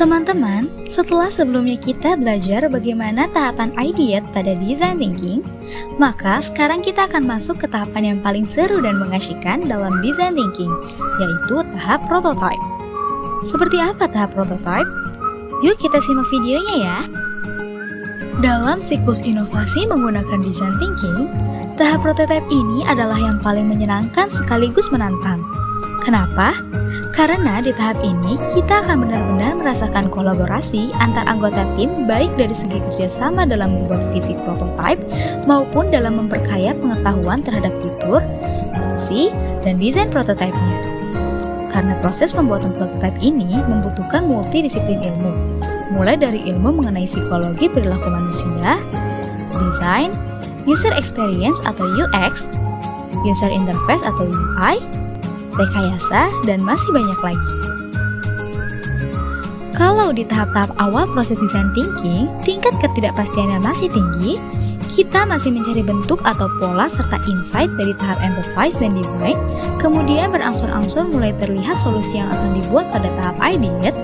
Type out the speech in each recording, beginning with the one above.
Teman-teman, setelah sebelumnya kita belajar bagaimana tahapan ideate pada design thinking, maka sekarang kita akan masuk ke tahapan yang paling seru dan mengasyikkan dalam design thinking, yaitu tahap prototype. Seperti apa tahap prototype? Yuk kita simak videonya ya. Dalam siklus inovasi menggunakan design thinking, tahap prototype ini adalah yang paling menyenangkan sekaligus menantang. Kenapa? Karena di tahap ini kita akan benar-benar merasakan kolaborasi antar anggota tim baik dari segi kerjasama dalam membuat visi prototype maupun dalam memperkaya pengetahuan terhadap fitur, fungsi, dan desain prototipe-nya. Karena proses pembuatan prototipe ini membutuhkan multidisiplin ilmu, mulai dari ilmu mengenai psikologi perilaku manusia, desain, user experience atau UX, user interface atau UI, rekayasa, dan masih banyak lagi. Kalau di tahap-tahap awal proses design thinking, tingkat ketidakpastiannya masih tinggi, kita masih mencari bentuk atau pola serta insight dari tahap empathize dan define, kemudian berangsur-angsur mulai terlihat solusi yang akan dibuat pada tahap ideate,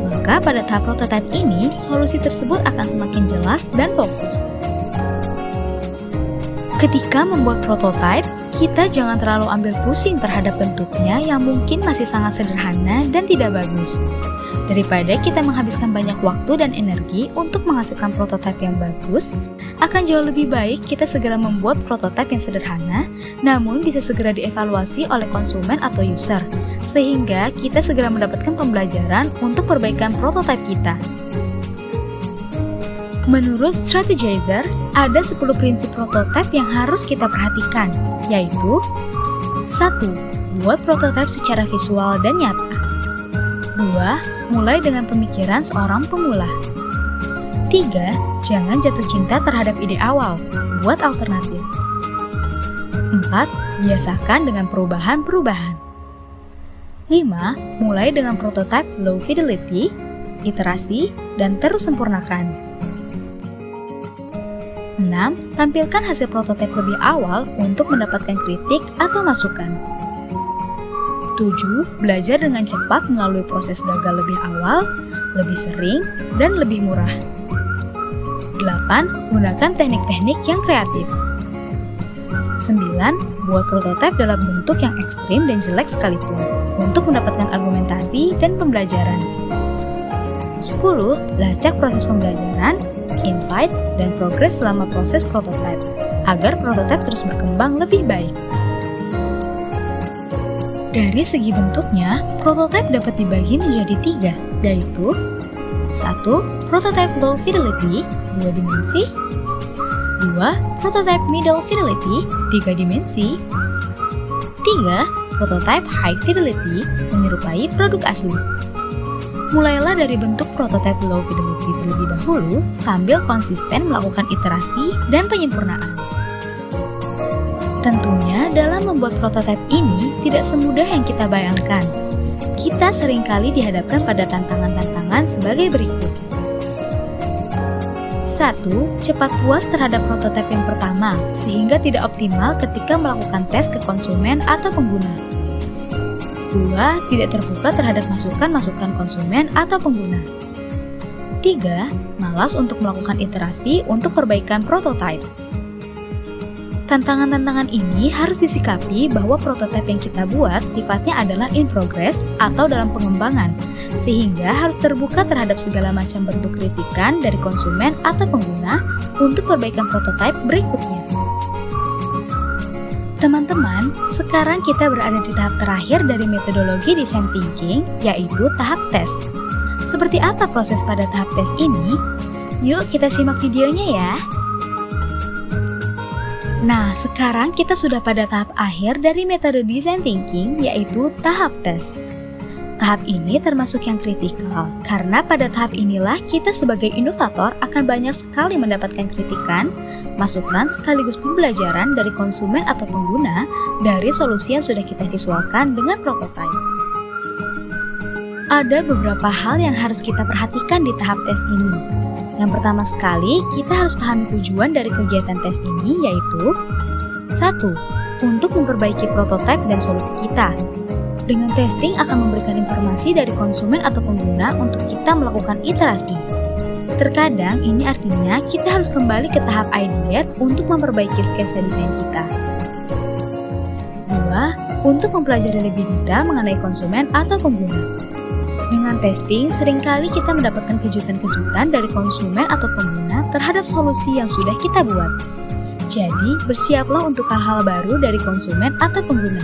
maka pada tahap prototype ini, solusi tersebut akan semakin jelas dan fokus. Ketika membuat prototype, kita jangan terlalu ambil pusing terhadap bentuknya yang mungkin masih sangat sederhana dan tidak bagus. Daripada kita menghabiskan banyak waktu dan energi untuk menghasilkan prototype yang bagus, akan jauh lebih baik kita segera membuat prototype yang sederhana, namun bisa segera dievaluasi oleh konsumen atau user, sehingga kita segera mendapatkan pembelajaran untuk perbaikan prototype kita. Menurut Strategizer, ada 10 prinsip prototipe yang harus kita perhatikan, yaitu 1. Buat prototipe secara visual dan nyata. 2. Mulai dengan pemikiran seorang pemula. 3. Jangan jatuh cinta terhadap ide awal, buat alternatif. 4. Biasakan dengan perubahan-perubahan. 5. Mulai dengan prototipe low fidelity, iterasi, dan terus sempurnakan. 6. Tampilkan hasil prototipe lebih awal untuk mendapatkan kritik atau masukan. 7. Belajar dengan cepat melalui proses gagal lebih awal, lebih sering, dan lebih murah. 8. Gunakan teknik-teknik yang kreatif. 9. Buat prototipe dalam bentuk yang ekstrim dan jelek sekalipun, untuk mendapatkan argumentasi dan pembelajaran. 10. Lacak proses pembelajaran, insight, dan progres selama proses prototype, agar prototype terus berkembang lebih baik. Dari segi bentuknya, prototype dapat dibagi menjadi 3, yaitu 1. Prototype low fidelity, 2 dimensi. 2. Prototype middle fidelity, 3 dimensi. 3. Prototype high fidelity, menyerupai produk asli. Mulailah dari bentuk prototipe low fidelity terlebih dahulu sambil konsisten melakukan iterasi dan penyempurnaan. Tentunya dalam membuat prototipe ini tidak semudah yang kita bayangkan. Kita seringkali dihadapkan pada tantangan-tantangan sebagai berikut. 1. Cepat puas terhadap prototipe yang pertama sehingga tidak optimal ketika melakukan tes ke konsumen atau pengguna. 2. Tidak terbuka terhadap masukan-masukan konsumen atau pengguna. 3. Malas untuk melakukan iterasi untuk perbaikan prototipe. Tantangan-tantangan ini harus disikapi bahwa prototipe yang kita buat sifatnya adalah in progress atau dalam pengembangan, sehingga harus terbuka terhadap segala macam bentuk kritikan dari konsumen atau pengguna untuk perbaikan prototipe berikutnya. Teman-teman, sekarang kita berada di tahap terakhir dari metodologi design thinking, yaitu tahap tes. Seperti apa proses pada tahap tes ini? Yuk kita simak videonya ya. Nah, sekarang kita sudah pada tahap akhir dari metode design thinking, yaitu tahap tes. Tahap ini termasuk yang kritikal, karena pada tahap inilah kita sebagai inovator akan banyak sekali mendapatkan kritikan, masukan sekaligus pembelajaran dari konsumen atau pengguna dari solusi yang sudah kita visualkan dengan prototipe. Ada beberapa hal yang harus kita perhatikan di tahap tes ini. Yang pertama sekali, kita harus pahami tujuan dari kegiatan tes ini, yaitu 1. Untuk memperbaiki prototipe dan solusi kita. Dengan testing akan memberikan informasi dari konsumen atau pengguna untuk kita melakukan iterasi. Terkadang ini artinya kita harus kembali ke tahap ideate untuk memperbaiki sketsa desain kita. 2. Untuk mempelajari lebih detail mengenai konsumen atau pengguna. Dengan testing, seringkali kita mendapatkan kejutan-kejutan dari konsumen atau pengguna terhadap solusi yang sudah kita buat. Jadi, bersiaplah untuk hal-hal baru dari konsumen atau pengguna.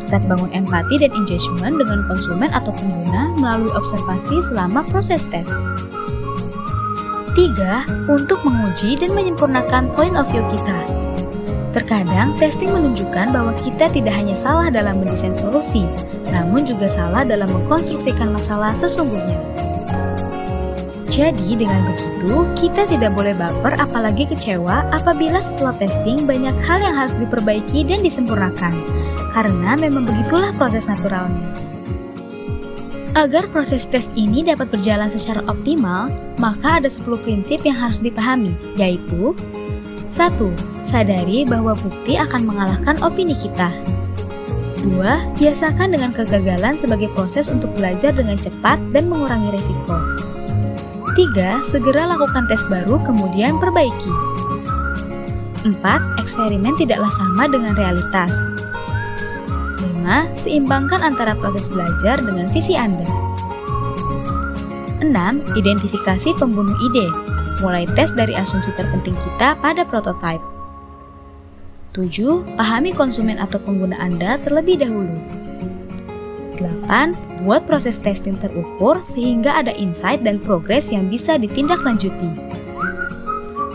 Tetap bangun empati dan engagement dengan konsumen atau pengguna melalui observasi selama proses tes. 3. Untuk menguji dan menyempurnakan point of view kita. Terkadang, testing menunjukkan bahwa kita tidak hanya salah dalam mendesain solusi, namun juga salah dalam mengkonstruksikan masalah sesungguhnya. Jadi, dengan begitu, kita tidak boleh baper apalagi kecewa apabila setelah testing banyak hal yang harus diperbaiki dan disempurnakan, karena memang begitulah proses naturalnya. Agar proses tes ini dapat berjalan secara optimal, maka ada 10 prinsip yang harus dipahami, yaitu 1. Sadari bahwa bukti akan mengalahkan opini kita. 2. Biasakan dengan kegagalan sebagai proses untuk belajar dengan cepat dan mengurangi risiko. 3. Segera lakukan tes baru kemudian perbaiki. 4. Eksperimen tidaklah sama dengan realitas. 5. Seimbangkan antara proses belajar dengan visi Anda. 6. Identifikasi pembunuh ide. Mulai tes dari asumsi terpenting kita pada prototipe. 7. Pahami konsumen atau pengguna Anda terlebih dahulu. 8. Buat proses testing terukur sehingga ada insight dan progres yang bisa ditindaklanjuti.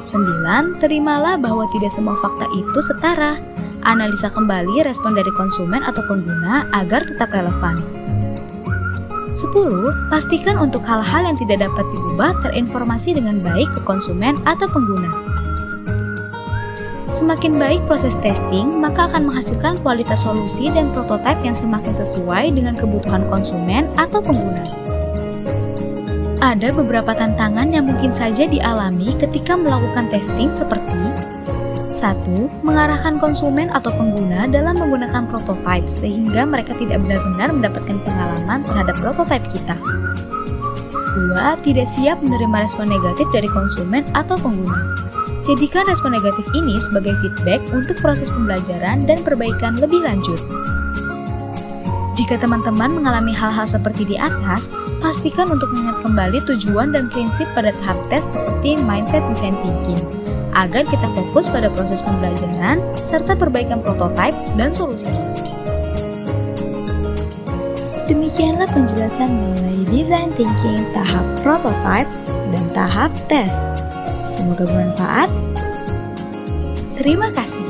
9. Terimalah bahwa tidak semua fakta itu setara. Analisa kembali respon dari konsumen atau pengguna agar tetap relevan. 10. Pastikan untuk hal-hal yang tidak dapat diubah terinformasi dengan baik ke konsumen atau pengguna. Semakin baik proses testing, maka akan menghasilkan kualitas solusi dan prototipe yang semakin sesuai dengan kebutuhan konsumen atau pengguna. Ada beberapa tantangan yang mungkin saja dialami ketika melakukan testing seperti 1. Mengarahkan konsumen atau pengguna dalam menggunakan prototipe sehingga mereka tidak benar-benar mendapatkan pengalaman terhadap prototipe kita. 2. Tidak siap menerima respon negatif dari konsumen atau pengguna. Jadikan respon negatif ini sebagai feedback untuk proses pembelajaran dan perbaikan lebih lanjut. Jika teman-teman mengalami hal-hal seperti di atas, pastikan untuk mengingat kembali tujuan dan prinsip pada tahap tes seperti mindset design thinking, agar kita fokus pada proses pembelajaran serta perbaikan prototipe dan solusinya. Demikianlah penjelasan mengenai design thinking tahap prototype dan tahap tes. Semoga bermanfaat. Terima kasih.